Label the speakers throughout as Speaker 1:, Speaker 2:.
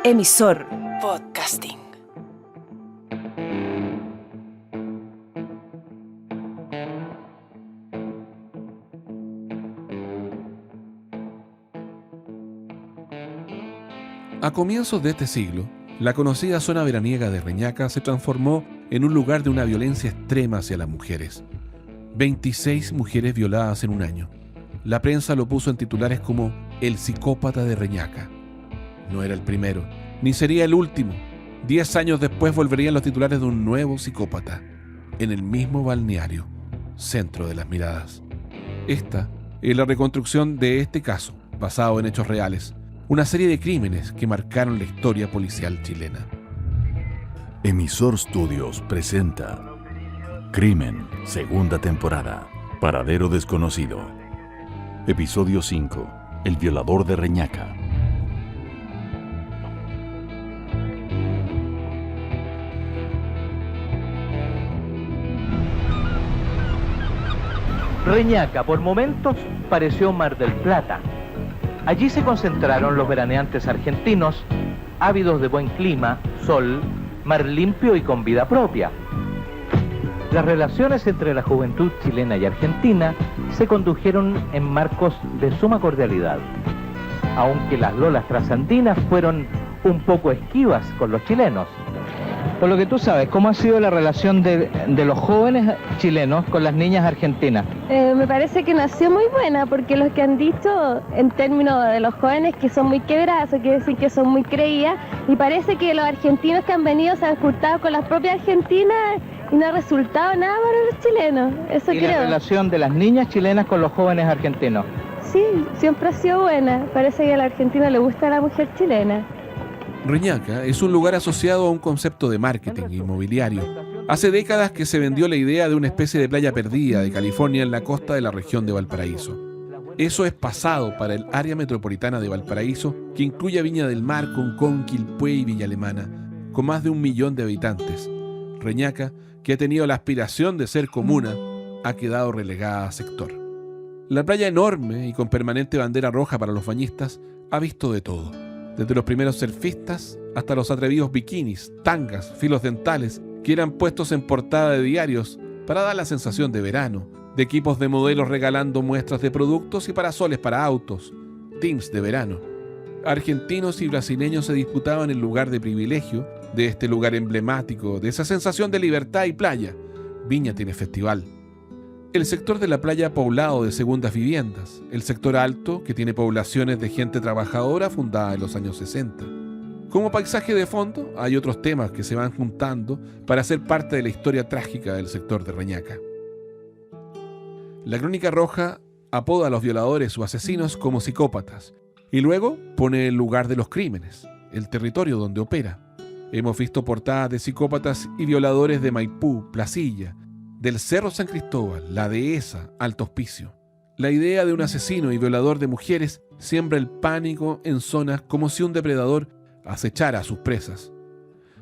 Speaker 1: Emisor Podcasting.
Speaker 2: A comienzos de este siglo, la conocida zona veraniega de Reñaca se transformó en un lugar de una violencia extrema hacia las mujeres. 26 mujeres violadas en un año. La prensa lo puso en titulares como "El psicópata de Reñaca". No era el primero, ni sería el último. 10 años después volverían los titulares de un nuevo psicópata, en el mismo balneario, centro de las miradas. Esta es la reconstrucción de este caso, basado en hechos reales. Una serie de crímenes que marcaron la historia policial chilena.
Speaker 3: Emisor Studios presenta Crimen, segunda temporada, Paradero Desconocido. Episodio 5, El violador de Reñaca.
Speaker 4: Reñaca, por momentos, pareció Mar del Plata. Allí se concentraron los veraneantes argentinos, ávidos de buen clima, sol, mar limpio y con vida propia. Las relaciones entre la juventud chilena y argentina se condujeron en marcos de suma cordialidad, aunque las lolas trasandinas fueron un poco esquivas con los chilenos. Por lo que tú sabes, ¿cómo ha sido la relación de los jóvenes chilenos con las niñas argentinas?
Speaker 5: Me parece que no ha sido muy buena, porque los que han dicho en términos de los jóvenes que son muy quebrazos, quiere decir que son muy creídas, y parece que los argentinos que han venido se han juntado con las propias argentinas y no ha resultado nada para los chilenos, eso
Speaker 4: ¿Y
Speaker 5: creo.
Speaker 4: la relación de las niñas chilenas con los jóvenes argentinos?
Speaker 5: Sí, siempre ha sido buena, parece que a la argentina le gusta la mujer chilena.
Speaker 2: Reñaca es un lugar asociado a un concepto de marketing inmobiliario. Hace décadas que se vendió la idea de una especie de playa perdida de California en la costa de la región de Valparaíso. Eso es pasado para el área metropolitana de Valparaíso, que incluye Viña del Mar, Concón, Quilpué y Villa Alemana, con más de 1 millón de habitantes. Reñaca, que ha tenido la aspiración de ser comuna, ha quedado relegada a sector. La playa enorme y con permanente bandera roja para los bañistas ha visto de todo. Desde los primeros surfistas hasta los atrevidos bikinis, tangas, filos dentales que eran puestos en portada de diarios para dar la sensación de verano, de equipos de modelos regalando muestras de productos y parasoles para autos, teams de verano. Argentinos y brasileños se disputaban el lugar de privilegio de este lugar emblemático, de esa sensación de libertad y playa. Viña tiene festival. El sector de la playa poblado de segundas viviendas, el sector alto que tiene poblaciones de gente trabajadora fundada en los años 60. Como paisaje de fondo hay otros temas que se van juntando para ser parte de la historia trágica del sector de Reñaca. La Crónica Roja apoda a los violadores o asesinos como psicópatas y luego pone el lugar de los crímenes, el territorio donde opera. Hemos visto portadas de psicópatas y violadores de Maipú, Placilla, del Cerro San Cristóbal, La Dehesa, Alto Hospicio. La idea de un asesino y violador de mujeres siembra el pánico en zonas como si un depredador acechara a sus presas.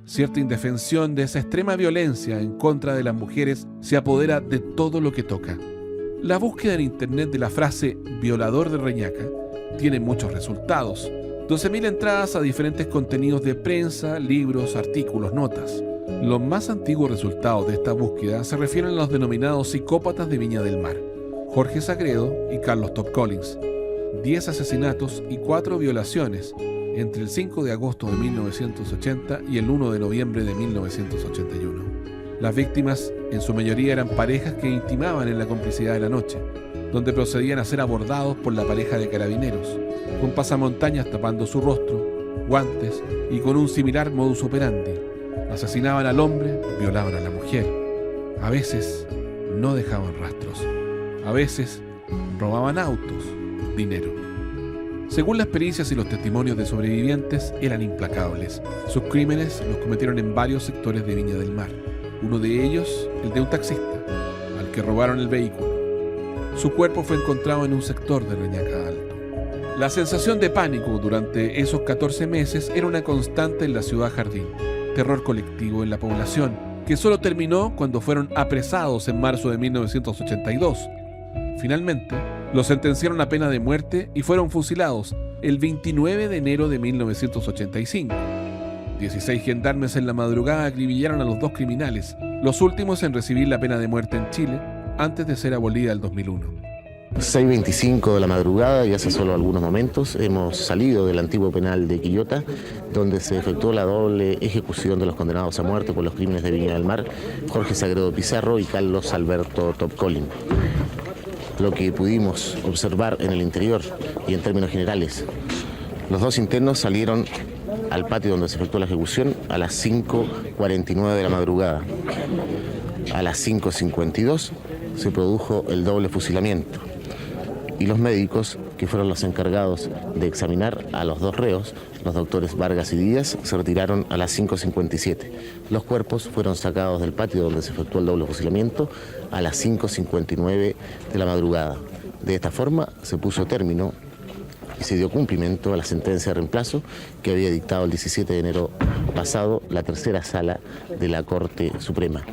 Speaker 2: Cierta indefensión de esa extrema violencia en contra de las mujeres se apodera de todo lo que toca. La búsqueda en internet de la frase violador de Reñaca tiene muchos resultados. 12.000 entradas a diferentes contenidos de prensa, libros, artículos, notas. Los más antiguos resultados de esta búsqueda se refieren a los denominados psicópatas de Viña del Mar, Jorge Sagredo y Carlos Top Collins. 10 asesinatos y 4 violaciones entre el 5 de agosto de 1980 y el 1 de noviembre de 1981. Las víctimas, en su mayoría, eran parejas que intimaban en la complicidad de la noche, donde procedían a ser abordados por la pareja de carabineros, con pasamontañas tapando su rostro, guantes y con un similar modus operandi. Asesinaban al hombre, violaban a la mujer. A veces no dejaban rastros. A veces robaban autos, dinero. Según las pericias y los testimonios de sobrevivientes, eran implacables. Sus crímenes los cometieron en varios sectores de Viña del Mar. Uno de ellos, el de un taxista, al que robaron el vehículo. Su cuerpo fue encontrado en un sector de Reñaca Alto. La sensación de pánico durante esos 14 meses era una constante en la ciudad jardín. Terror colectivo en la población, que solo terminó cuando fueron apresados en marzo de 1982. Finalmente, los sentenciaron a pena de muerte y fueron fusilados el 29 de enero de 1985. 16 gendarmes en la madrugada acribillaron a los 2 criminales, los últimos en recibir la pena de muerte en Chile, antes de ser abolida el 2001.
Speaker 6: 6:25 de la madrugada y hace solo algunos momentos hemos salido del antiguo penal de Quillota, donde se efectuó la doble ejecución de los condenados a muerte por los crímenes de Viña del Mar, Jorge Sagredo Pizarro y Carlos Alberto Topcolin. Lo que pudimos observar en el interior y en términos generales, los 2 internos salieron al patio donde se efectuó la ejecución a las 5:49 de la madrugada. A las 5:52 se produjo el doble fusilamiento. Y los médicos, que fueron los encargados de examinar a los 2 reos, los doctores Vargas y Díaz, se retiraron a las 5:57. Los cuerpos fueron sacados del patio donde se efectuó el doble fusilamiento a las 5:59 de la madrugada. De esta forma se puso término y se dio cumplimiento a la sentencia de reemplazo que había dictado el 17 de enero pasado la tercera sala de la Corte Suprema.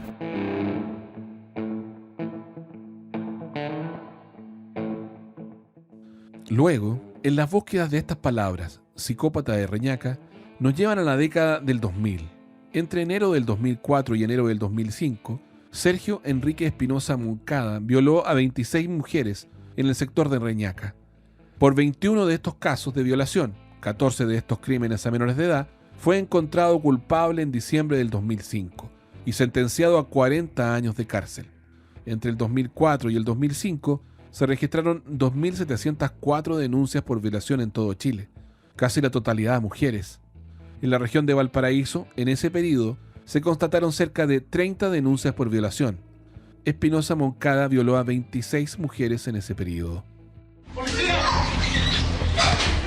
Speaker 2: Luego, en las búsquedas de estas palabras, psicópata de Reñaca, nos llevan a la década del 2000. Entre enero del 2004 y enero del 2005, Sergio Enrique Espinosa Moncada violó a 26 mujeres en el sector de Reñaca. Por 21 de estos casos de violación, 14 de estos crímenes a menores de edad, fue encontrado culpable en diciembre del 2005 y sentenciado a 40 años de cárcel. Entre el 2004 y el 2005, se registraron 2.704 denuncias por violación en todo Chile, casi la totalidad a mujeres. En la región de Valparaíso, en ese periodo, se constataron cerca de 30 denuncias por violación. Espinosa Moncada violó a 26 mujeres en ese periodo.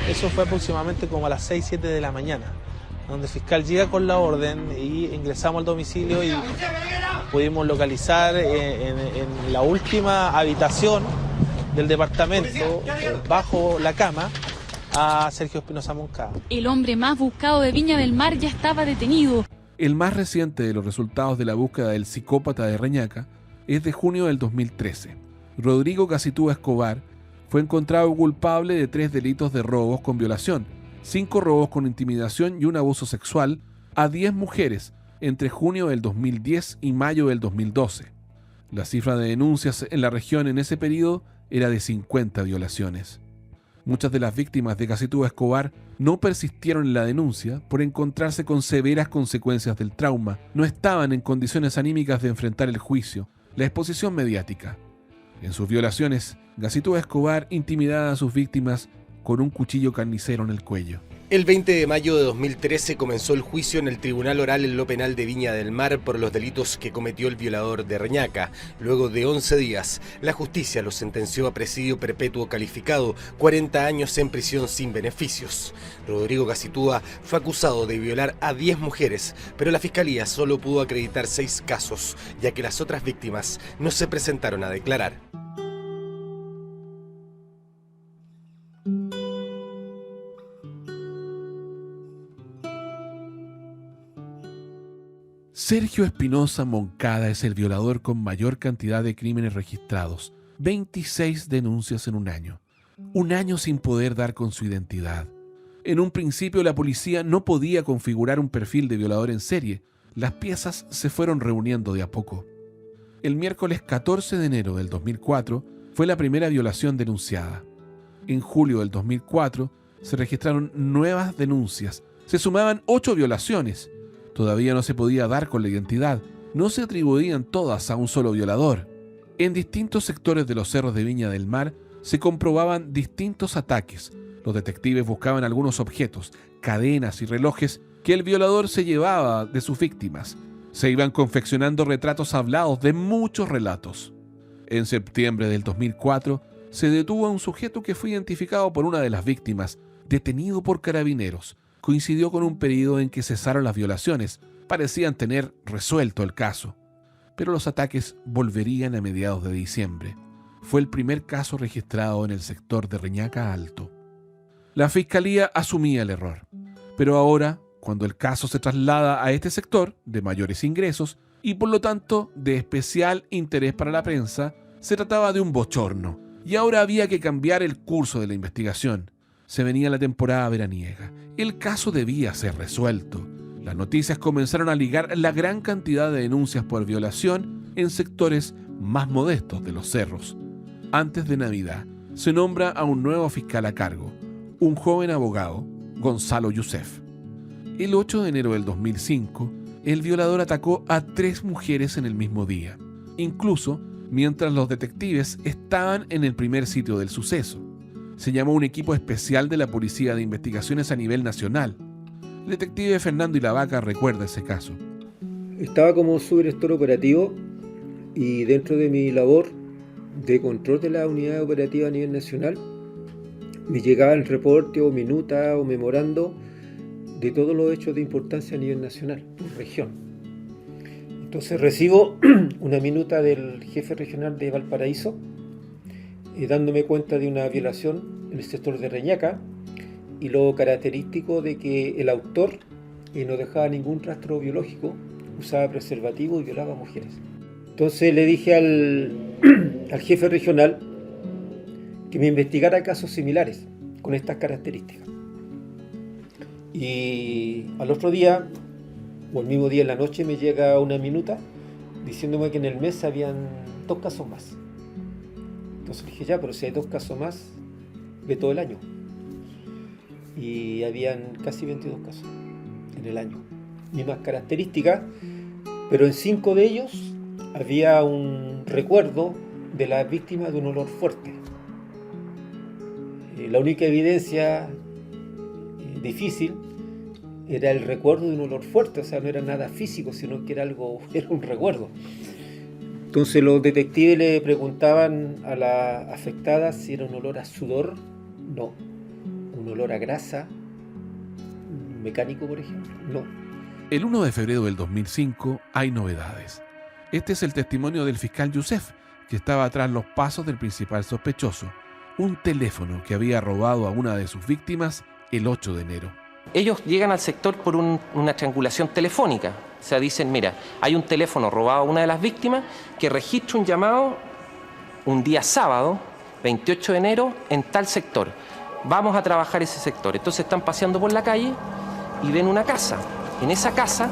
Speaker 7: Eso fue aproximadamente como a las 6-7 de la mañana, donde el fiscal llega con la orden y ingresamos al domicilio y pudimos localizar en la última habitación del departamento, bajo la cama, a Sergio Espinosa Moncada.
Speaker 8: El hombre más buscado de Viña del Mar ya estaba detenido.
Speaker 2: El más reciente de los resultados de la búsqueda del psicópata de Reñaca es de junio del 2013. Rodrigo Gacitúa Escobar fue encontrado culpable de 3 delitos de robos con violación, 5 robos con intimidación y un abuso sexual a 10 mujeres entre junio del 2010 y mayo del 2012. La cifra de denuncias en la región en ese periodo era de 50 violaciones. Muchas de las víctimas de Gacitúa Escobar no persistieron en la denuncia por encontrarse con severas consecuencias del trauma, no estaban en condiciones anímicas de enfrentar el juicio, la exposición mediática. En sus violaciones, Gacitúa Escobar intimidaba a sus víctimas con un cuchillo carnicero en el cuello.
Speaker 9: El 20 de mayo de 2013 comenzó el juicio en el Tribunal Oral en lo Penal de Viña del Mar por los delitos que cometió el violador de Reñaca. Luego de 11 días, la justicia lo sentenció a presidio perpetuo calificado, 40 años en prisión sin beneficios. Rodrigo Gacitúa fue acusado de violar a 10 mujeres, pero la fiscalía solo pudo acreditar 6 casos, ya que las otras víctimas no se presentaron a declarar.
Speaker 2: Sergio Espinosa Moncada es el violador con mayor cantidad de crímenes registrados, 26 denuncias en un año sin poder dar con su identidad. En un principio la policía no podía configurar un perfil de violador en serie, las piezas se fueron reuniendo de a poco. El miércoles 14 de enero del 2004 fue la primera violación denunciada. En julio del 2004 se registraron nuevas denuncias, se sumaban 8 violaciones. Todavía no se podía dar con la identidad, no se atribuían todas a un solo violador. En distintos sectores de los cerros de Viña del Mar se comprobaban distintos ataques. Los detectives buscaban algunos objetos, cadenas y relojes que el violador se llevaba de sus víctimas. Se iban confeccionando retratos hablados de muchos relatos. En septiembre del 2004 se detuvo a un sujeto que fue identificado por una de las víctimas, detenido por carabineros. Coincidió con un periodo en que cesaron las violaciones, parecían tener resuelto el caso. Pero los ataques volverían a mediados de diciembre. Fue el primer caso registrado en el sector de Reñaca Alto. La fiscalía asumía el error, pero ahora, cuando el caso se traslada a este sector de mayores ingresos y por lo tanto de especial interés para la prensa, se trataba de un bochorno y ahora había que cambiar el curso de la investigación. Se venía la temporada veraniega. El caso debía ser resuelto. Las noticias comenzaron a ligar la gran cantidad de denuncias por violación en sectores más modestos de los cerros. Antes de Navidad, se nombra a un nuevo fiscal a cargo, un joven abogado, Gonzalo Youssef. El 8 de enero del 2005, el violador atacó a 3 mujeres en el mismo día, incluso mientras los detectives estaban en el primer sitio del suceso. Se llamó un equipo especial de la Policía de Investigaciones a nivel nacional. El detective Fernando Ilavaca recuerda ese caso.
Speaker 10: Estaba como subdirector operativo y dentro de mi labor de control de la unidad operativa a nivel nacional me llegaba el reporte o minuta o memorando de todos los hechos de importancia a nivel nacional, por región. Entonces recibo una minuta del jefe regional de Valparaíso dándome cuenta de una violación en el sector de Reñaca y lo característico de que el autor no dejaba ningún rastro biológico, usaba preservativo y violaba a mujeres. Entonces le dije al jefe regional que me investigara casos similares con estas características. Y al otro día, o el mismo día en la noche, me llega una minuta diciéndome que en el mes habían 2 casos más. Entonces dije, ya, pero si hay 2 casos más, ve todo el año. Y habían casi 22 casos en el año. Mismas características, pero en 5 de ellos había un recuerdo de la víctima de un olor fuerte. La única evidencia difícil era el recuerdo de un olor fuerte, o sea, no era nada físico, sino que era un recuerdo. Entonces los detectives le preguntaban a la afectada si era un olor a sudor, no. Un olor a grasa, mecánico, por ejemplo, no.
Speaker 2: El 1 de febrero del 2005 hay novedades. Este es el testimonio del fiscal Youssef, que estaba tras los pasos del principal sospechoso, un teléfono que había robado a una de sus víctimas el 8 de enero.
Speaker 11: Ellos llegan al sector por una triangulación telefónica. O sea, dicen, mira, hay un teléfono robado a una de las víctimas que registra un llamado un día sábado, 28 de enero, en tal sector. Vamos a trabajar ese sector. Entonces están paseando por la calle y ven una casa. En esa casa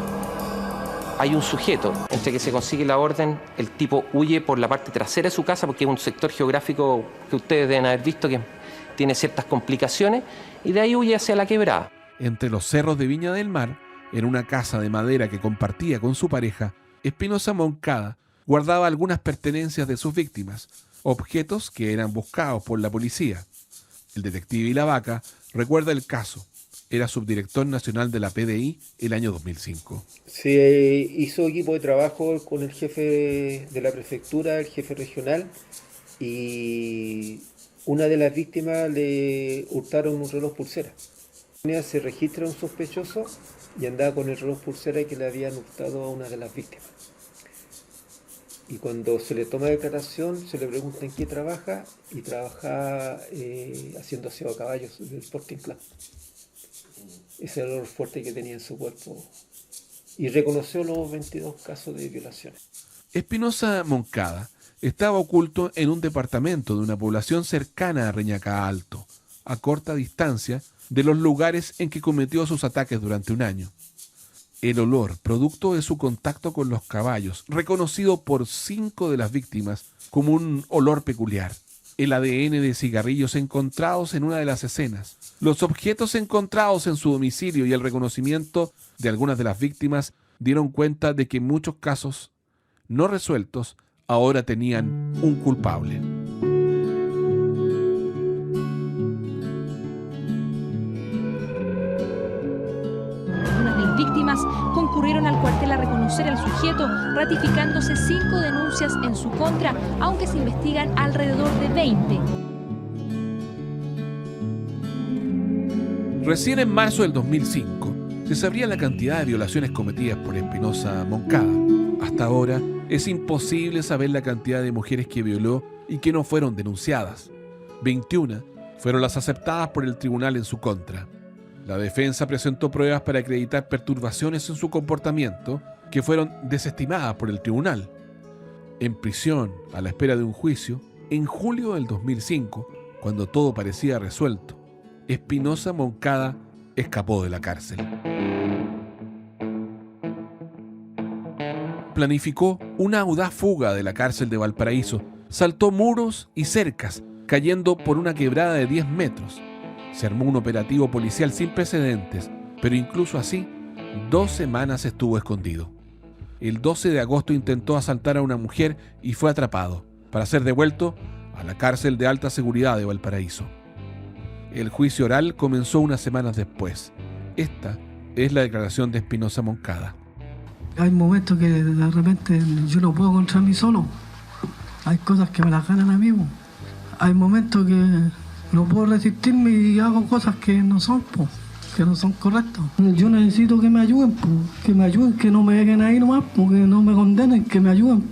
Speaker 11: hay un sujeto. Entre que se consigue la orden, el tipo huye por la parte trasera de su casa porque es un sector geográfico que ustedes deben haber visto que tiene ciertas complicaciones y de ahí huye hacia la quebrada.
Speaker 2: Entre los cerros de Viña del Mar, en una casa de madera que compartía con su pareja, Espinosa Moncada guardaba algunas pertenencias de sus víctimas, objetos que eran buscados por la policía. El detective Ilavaca recuerda el caso. Era subdirector nacional de la PDI el año 2005.
Speaker 10: Se hizo equipo de trabajo con el jefe de la prefectura, el jefe regional, y una de las víctimas le hurtaron un reloj pulsera. Se registra un sospechoso y andaba con el reloj pulsera que le habían hurtado a una de las víctimas. Y cuando se le toma declaración, se le pregunta en qué trabaja, y trabaja haciendo aseo a caballos del Sporting Club. Ese era el olor fuerte que tenía en su cuerpo. Y reconoció los 22 casos de violaciones.
Speaker 2: Espinosa Moncada estaba oculto en un departamento de una población cercana a Reñaca Alto, a corta distancia de los lugares en que cometió sus ataques durante un año. El olor, producto de su contacto con los caballos, reconocido por 5 de las víctimas como un olor peculiar. El ADN de cigarrillos encontrados en una de las escenas, los objetos encontrados en su domicilio y el reconocimiento de algunas de las víctimas dieron cuenta de que muchos casos no resueltos ahora tenían un culpable.
Speaker 8: Víctimas concurrieron al cuartel a reconocer al sujeto, ratificándose 5 denuncias en su contra, aunque se investigan alrededor de 20.
Speaker 2: Recién en marzo del 2005 se sabría la cantidad de violaciones cometidas por Espinosa Moncada. Hasta ahora es imposible saber la cantidad de mujeres que violó y que no fueron denunciadas. 21 fueron las aceptadas por el tribunal en su contra. La defensa presentó pruebas para acreditar perturbaciones en su comportamiento que fueron desestimadas por el tribunal. En prisión, a la espera de un juicio, en julio del 2005, cuando todo parecía resuelto, Espinosa Moncada escapó de la cárcel. Planificó una audaz fuga de la cárcel de Valparaíso. Saltó muros y cercas, cayendo por una quebrada de 10 metros. Se armó un operativo policial sin precedentes, pero incluso así, 2 semanas estuvo escondido. El 12 de agosto intentó asaltar a una mujer y fue atrapado, para ser devuelto a la cárcel de alta seguridad de Valparaíso. El juicio oral comenzó unas semanas después. Esta es la declaración de Espinosa Moncada.
Speaker 12: Hay momentos que de repente yo no puedo contra mí solo. Hay cosas que me las ganan a mí. Hay momentos que no puedo resistirme y hago cosas que no son correctas. Yo necesito que me ayuden, que no me dejen ahí nomás, que no me condenen, que me ayuden.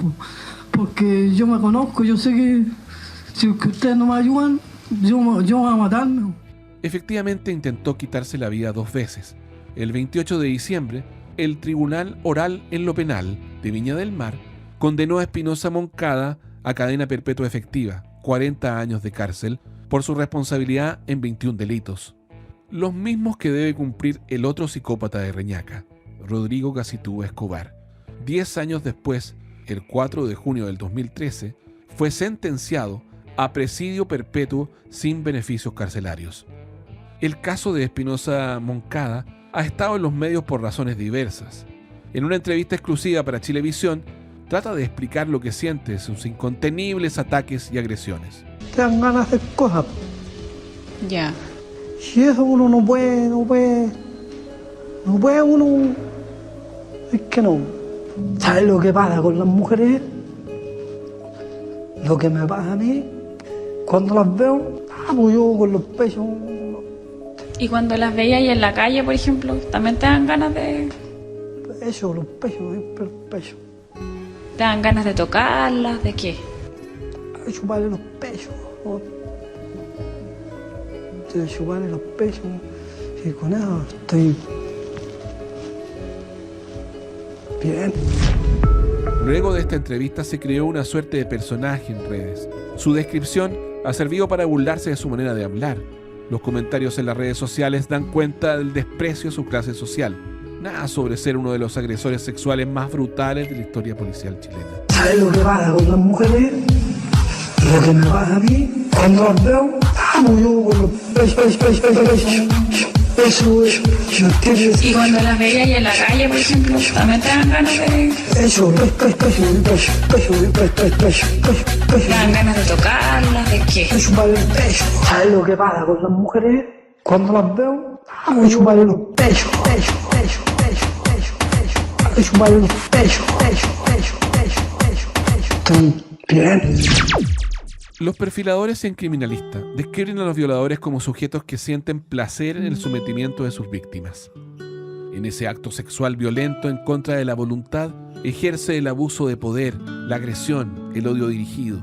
Speaker 12: Porque yo me conozco, yo sé que si ustedes no me ayudan, yo voy a matarme.
Speaker 2: Efectivamente intentó quitarse la vida 2 veces. El 28 de diciembre, el Tribunal Oral en lo Penal de Viña del Mar condenó a Espinosa Moncada a cadena perpetua efectiva, 40 años de cárcel, por su responsabilidad en 21 delitos. Los mismos que debe cumplir el otro psicópata de Reñaca, Rodrigo Gacitúa Escobar. 10 años después, el 4 de junio del 2013, fue sentenciado a presidio perpetuo sin beneficios carcelarios. El caso de Espinosa Moncada ha estado en los medios por razones diversas. En una entrevista exclusiva para Chilevisión, trata de explicar lo que siente sus incontenibles ataques y agresiones.
Speaker 12: Te dan ganas de hacer cosas.
Speaker 13: Ya.
Speaker 12: Si eso uno no puede uno. Es que no. ¿Sabes lo que pasa con las mujeres? Lo que me pasa a mí, cuando las veo, pues yo con los pechos.
Speaker 13: ¿Y cuando las veías ahí en la calle, por ejemplo, también te dan ganas de...?
Speaker 12: Eso, los pechos, siempre los pechos.
Speaker 13: ¿Te dan ganas de tocarlas? ¿De qué?
Speaker 12: De chuparle los pechos, ¿no? De chuparle los pechos. Y con eso estoy bien.
Speaker 2: Luego de esta entrevista se creó una suerte de personaje en redes. Su descripción ha servido para burlarse de su manera de hablar. Los comentarios en las redes sociales dan cuenta del desprecio a su clase social. Nada sobre ser uno de los agresores sexuales más brutales de la historia policial chilena.
Speaker 12: ¿Sabes lo que pasa con las mujeres? Lo que me pasa a mí, cuando las veo, yo con los pechos. Eso, ¿entiendes?
Speaker 13: ¿Y cuando las veías ahí en la calle, por ejemplo, también te dan ganas de...?
Speaker 12: Eso, pecho.
Speaker 13: ¿Te dan ganas de tocarlas? ¿De qué?
Speaker 12: De chuparle el pecho. ¿Sabes lo que pasa con las mujeres? Cuando las veo, de chuparle los pechos. De chuparle los pechos. Estoy bien.
Speaker 2: Los perfiladores en Criminalista describen a los violadores como sujetos que sienten placer en el sometimiento de sus víctimas. En ese acto sexual violento en contra de la voluntad, ejerce el abuso de poder, la agresión, el odio dirigido.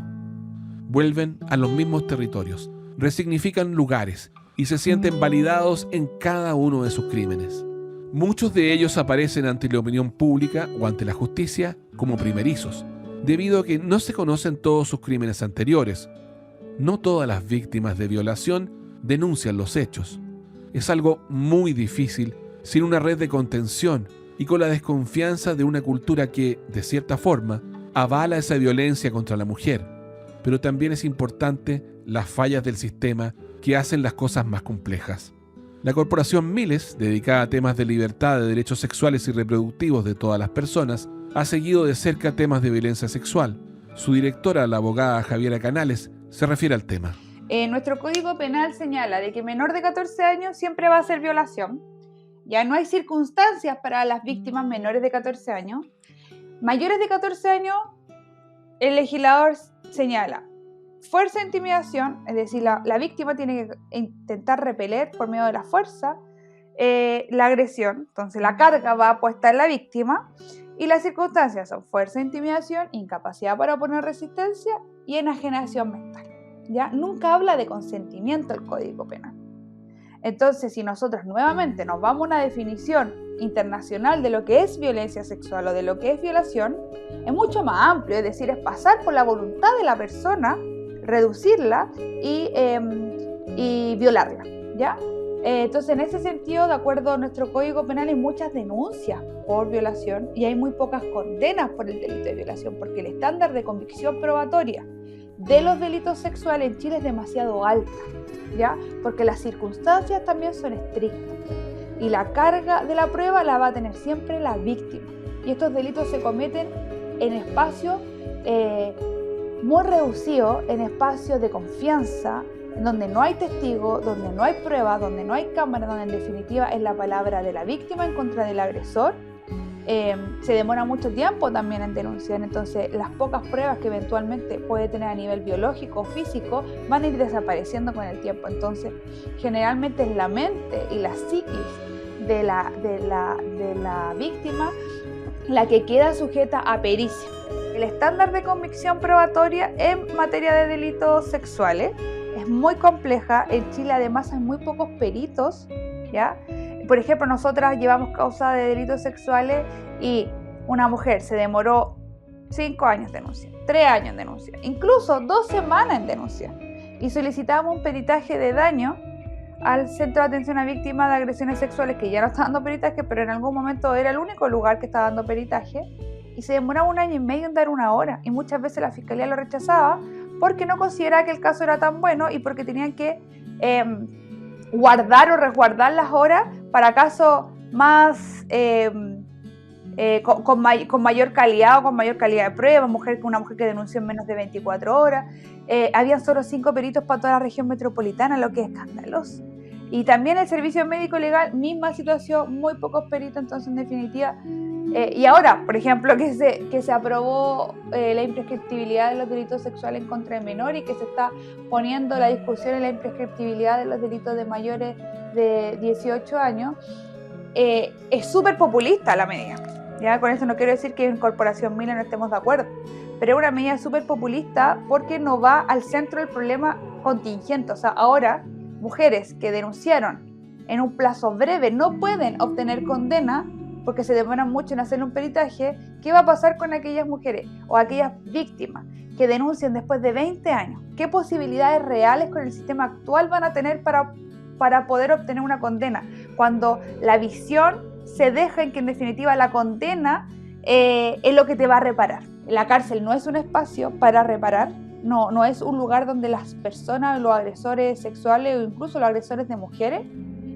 Speaker 2: Vuelven a los mismos territorios, resignifican lugares y se sienten validados en cada uno de sus crímenes. Muchos de ellos aparecen ante la opinión pública o ante la justicia como primerizos, debido a que no se conocen todos sus crímenes anteriores. No todas las víctimas de violación denuncian los hechos. Es algo muy difícil sin una red de contención y con la desconfianza de una cultura que, de cierta forma, avala esa violencia contra la mujer. Pero también es importante las fallas del sistema que hacen las cosas más complejas. La Corporación Miles, dedicada a temas de libertad, de derechos sexuales y reproductivos de todas las personas, ha seguido de cerca temas de violencia sexual. Su directora, la abogada Javiera Canales, se refiere al tema.
Speaker 14: Nuestro Código Penal señala de que menor de 14 años siempre va a ser violación. Ya no hay circunstancias para las víctimas menores de 14 años. Mayores de 14 años, el legislador señala fuerza e intimidación, es decir, la víctima tiene que intentar repeler por medio de la fuerza la agresión. Entonces la carga va puesta en la víctima. Y las circunstancias son fuerza, intimidación, incapacidad para oponer resistencia y enajenación mental. ¿Ya? Nunca habla de consentimiento el Código Penal. Entonces, si nosotros nuevamente nos vamos a una definición internacional de lo que es violencia sexual o de lo que es violación, es mucho más amplio, es decir, es pasar por la voluntad de la persona, reducirla y violarla. ¿ya? Entonces, en ese sentido, de acuerdo a nuestro Código Penal, hay muchas denuncias por violación y hay muy pocas condenas por el delito de violación, porque el estándar de convicción probatoria de los delitos sexuales en Chile es demasiado alta, ¿ya? Porque las circunstancias también son estrictas y la carga de la prueba la va a tener siempre la víctima. Y estos delitos se cometen en espacios muy reducidos, en espacios de confianza, en donde no hay testigos, donde no hay pruebas, donde no hay cámara, donde en definitiva es la palabra de la víctima en contra del agresor. Se demora mucho tiempo también en denunciar, entonces las pocas pruebas que eventualmente puede tener a nivel biológico o físico van a ir desapareciendo con el tiempo. Entonces, generalmente es la mente y la psiquis de la víctima la que queda sujeta a pericia. El estándar de convicción probatoria en materia de delitos sexuales es muy compleja. En Chile además hay muy pocos peritos, ¿ya? Por ejemplo, nosotras llevamos causa de delitos sexuales y una mujer se demoró 5 años en denuncia, 3 años en denuncia, incluso 2 semanas en denuncia. Y solicitamos un peritaje de daño al Centro de Atención a Víctimas de Agresiones Sexuales, que ya no está dando peritaje, pero en algún momento era el único lugar que estaba dando peritaje, y se demoraba 1 año y medio en dar 1 hora, y muchas veces la Fiscalía lo rechazaba porque no consideraba que el caso era tan bueno y porque tenían que guardar o resguardar las horas para casos más con mayor calidad o con mayor calidad de prueba. Una mujer que denunció en menos de 24 horas. Habían solo 5 peritos para toda la región metropolitana, lo que es escandaloso. Y también el servicio médico legal, misma situación, muy pocos peritos. Entonces, en definitiva, y ahora, por ejemplo, que se aprobó la imprescriptibilidad de los delitos sexuales en contra de menores y que se está poniendo la discusión en la imprescriptibilidad de los delitos de mayores de 18 años, es súper populista la medida. ¿Ya? Con eso no quiero decir que en Corporación Mila no estemos de acuerdo, pero es una medida súper populista porque no va al centro del problema contingente. O sea, ahora mujeres que denunciaron en un plazo breve no pueden obtener condena porque se demoran mucho en hacer un peritaje. ¿Qué va a pasar con aquellas mujeres o aquellas víctimas que denuncian después de 20 años? ¿Qué posibilidades reales con el sistema actual van a tener para poder obtener una condena? Cuando la visión se deja en que en definitiva la condena es lo que te va a reparar. La cárcel no es un espacio para reparar, no es un lugar donde las personas, los agresores sexuales o incluso los agresores de mujeres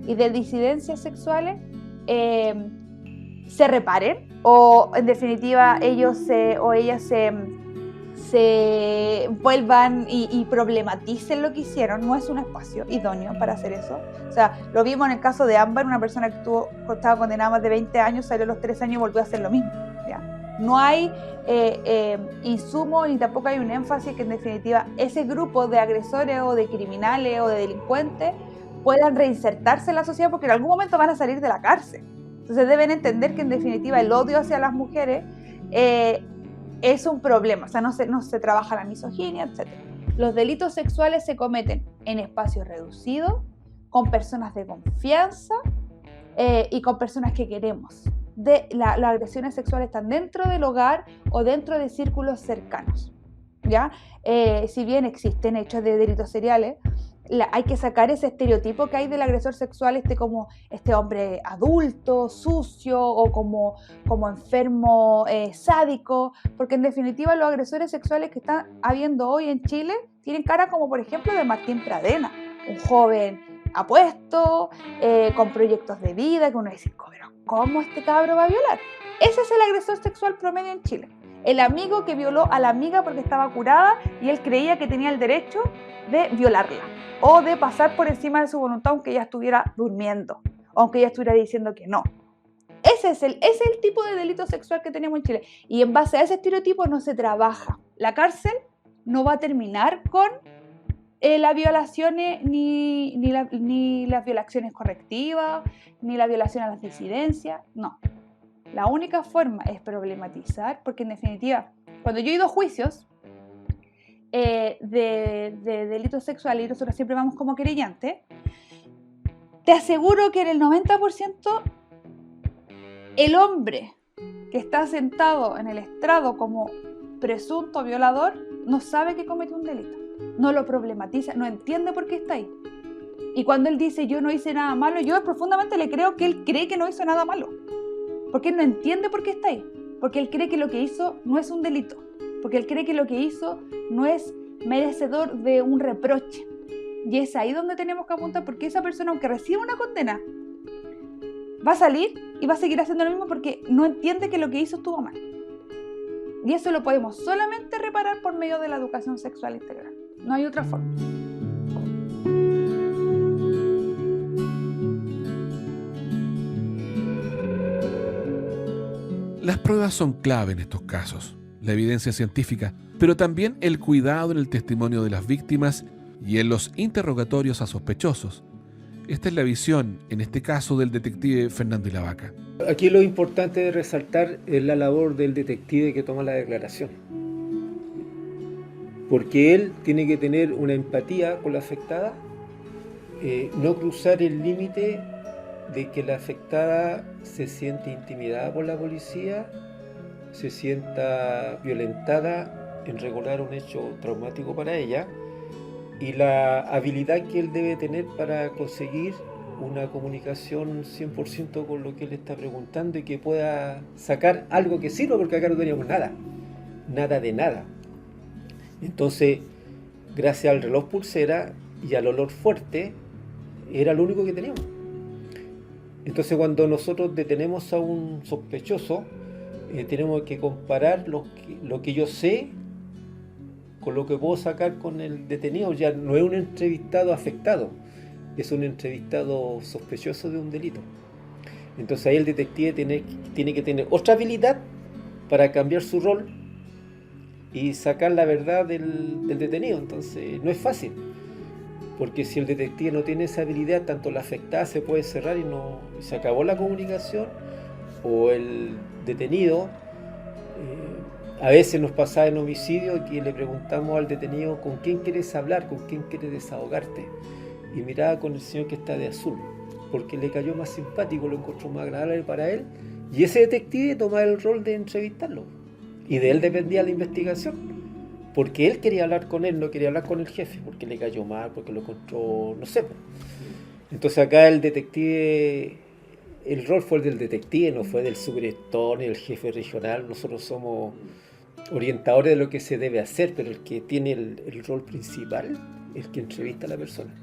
Speaker 14: y de disidencias sexuales se reparen, o en definitiva ellos o ellas se vuelvan y problematicen lo que hicieron. No es un espacio idóneo para hacer eso. O sea, lo vimos en el caso de Ámbar, una persona que estaba condenada más de 20 años, salió a los 3 años y volvió a hacer lo mismo, ¿ya? No hay insumo ni tampoco hay un énfasis que en definitiva ese grupo de agresores o de criminales o de delincuentes puedan reinsertarse en la sociedad, porque en algún momento van a salir de la cárcel. Entonces deben entender que en definitiva el odio hacia las mujeres es un problema. O sea, no se trabaja la misoginia, etc. Los delitos sexuales se cometen en espacios reducidos, con personas de confianza y con personas que queremos. Las agresiones sexuales están dentro del hogar o dentro de círculos cercanos, ¿ya? Si bien existen hechos de delitos seriales, hay que sacar ese estereotipo que hay del agresor sexual, como este hombre adulto, sucio o como enfermo sádico, porque en definitiva los agresores sexuales que están habiendo hoy en Chile tienen cara como por ejemplo de Martín Pradena, un joven apuesto, con proyectos de vida, que uno dice, pero ¿cómo este cabro va a violar? Ese es el agresor sexual promedio en Chile. El amigo que violó a la amiga porque estaba curada y él creía que tenía el derecho de violarla o de pasar por encima de su voluntad aunque ella estuviera durmiendo, aunque ella estuviera diciendo que no. Ese es el tipo de delito sexual que tenemos en Chile, y en base a ese estereotipo no se trabaja. La cárcel no va a terminar con las violaciones ni las violaciones correctivas, ni la violación a las disidencias, no. La única forma es problematizar, porque en definitiva, cuando yo he ido a juicios de delitos sexuales, y nosotros siempre vamos como querellantes, te aseguro que en el 90% el hombre que está sentado en el estrado como presunto violador no sabe que cometió un delito, no lo problematiza, no entiende por qué está ahí. Y cuando él dice yo no hice nada malo, yo profundamente le creo que él cree que no hizo nada malo. Porque él no entiende por qué está ahí. Porque él cree que lo que hizo no es un delito. Porque él cree que lo que hizo no es merecedor de un reproche. Y es ahí donde tenemos que apuntar, porque esa persona, aunque reciba una condena, va a salir y va a seguir haciendo lo mismo porque no entiende que lo que hizo estuvo mal. Y eso lo podemos solamente reparar por medio de la educación sexual integral. No hay otra forma.
Speaker 2: Las pruebas son clave en estos casos, la evidencia científica, pero también el cuidado en el testimonio de las víctimas y en los interrogatorios a sospechosos. Esta es la visión, en este caso, del detective Fernando Ilavaca.
Speaker 10: Aquí lo importante de resaltar es la labor del detective que toma la declaración. Porque él tiene que tener una empatía con la afectada, no cruzar el límite de que la afectada se siente intimidada por la policía, se sienta violentada en recordar un hecho traumático para ella, y la habilidad que él debe tener para conseguir una comunicación 100% con lo que él está preguntando y que pueda sacar algo que sirva, porque acá no teníamos nada de nada. Entonces, gracias al reloj pulsera y al olor fuerte, era lo único que teníamos. Entonces, cuando nosotros detenemos a un sospechoso, tenemos que comparar lo que yo sé con lo que puedo sacar con el detenido. Ya no es un entrevistado afectado, es un entrevistado sospechoso de un delito. Entonces ahí el detective tiene que tener otra habilidad para cambiar su rol y sacar la verdad del detenido. Entonces no es fácil, porque si el detective no tiene esa habilidad, tanto la afectada se puede cerrar y se acabó la comunicación, o el detenido. A veces nos pasaba en homicidio que le preguntamos al detenido con quién quieres hablar, con quién quieres desahogarte, y miraba con el señor que está de azul, porque le cayó más simpático, lo encontró más agradable para él, y ese detective tomaba el rol de entrevistarlo, y de él dependía la investigación, porque él quería hablar con él, no quería hablar con el jefe, porque le cayó mal, porque lo encontró, no sé. Entonces acá el detective, el rol fue el del detective, no fue del subdirector ni del jefe regional. Nosotros somos orientadores de lo que se debe hacer, pero el que tiene el rol principal es el que entrevista a la persona.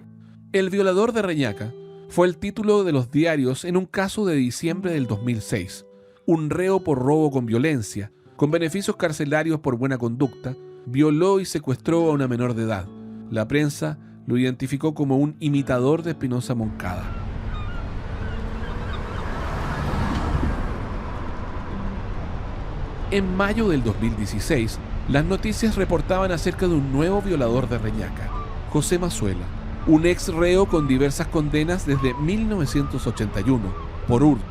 Speaker 2: El violador de Reñaca fue el título de los diarios en un caso de diciembre del 2006. Un reo por robo con violencia, con beneficios carcelarios por buena conducta, violó y secuestró a una menor de edad. La prensa lo identificó como un imitador de Espinosa Moncada. En mayo del 2016, las noticias reportaban acerca de un nuevo violador de Reñaca, José Mazuela, un ex reo con diversas condenas desde 1981 por hurto,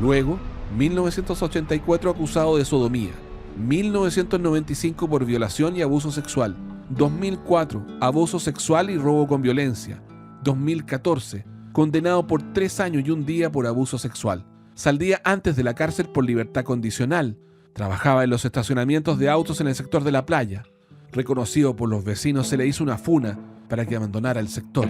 Speaker 2: luego 1984 acusado de sodomía, 1995 por violación y abuso sexual, 2004 abuso sexual y robo con violencia, 2014 condenado por 3 años y un día por abuso sexual. Saldría antes de la cárcel por libertad condicional. Trabajaba en los estacionamientos de autos en el sector de la playa. Reconocido por los vecinos, se le hizo una funa para que abandonara el sector.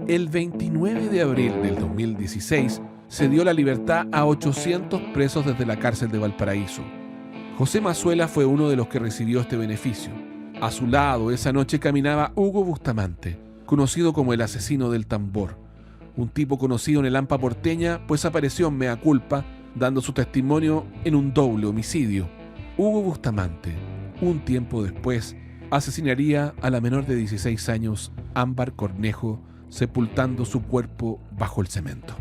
Speaker 2: El 29 de abril del 2016 se dio la libertad a 800 presos desde la cárcel de Valparaíso. José Mazuela fue uno de los que recibió este beneficio. A su lado esa noche caminaba Hugo Bustamante, conocido como el asesino del tambor. Un tipo conocido en el AMPA porteña, pues apareció en mea culpa, dando su testimonio en un doble homicidio. Hugo Bustamante, un tiempo después, asesinaría a la menor de 16 años, Ámbar Cornejo, sepultando su cuerpo bajo el cemento.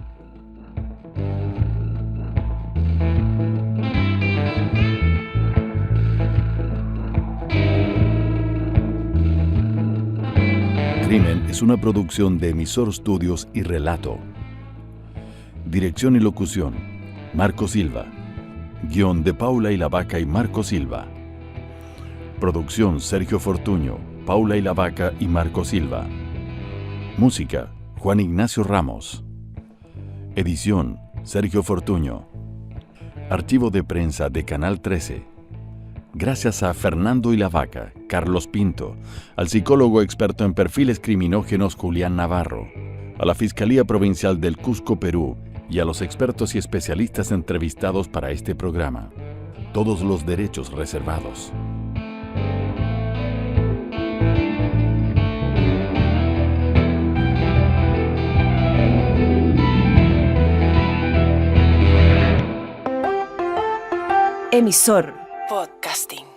Speaker 3: Crimen es una producción de Emisor Studios y Relato. Dirección y locución, Marco Silva. Guión de Paula Ilavaca y Marco Silva. Producción, Sergio Fortuño, Paula Ilavaca y Marco Silva. Música, Juan Ignacio Ramos. Edición, Sergio Fortuño. Archivo de prensa de Canal 13. Gracias a Fernando y la Vaca, Carlos Pinto, al psicólogo experto en perfiles criminógenos Julián Navarro, a la Fiscalía Provincial del Cusco, Perú, y a los expertos y especialistas entrevistados para este programa. Todos los derechos reservados.
Speaker 1: Emisor Podcasting.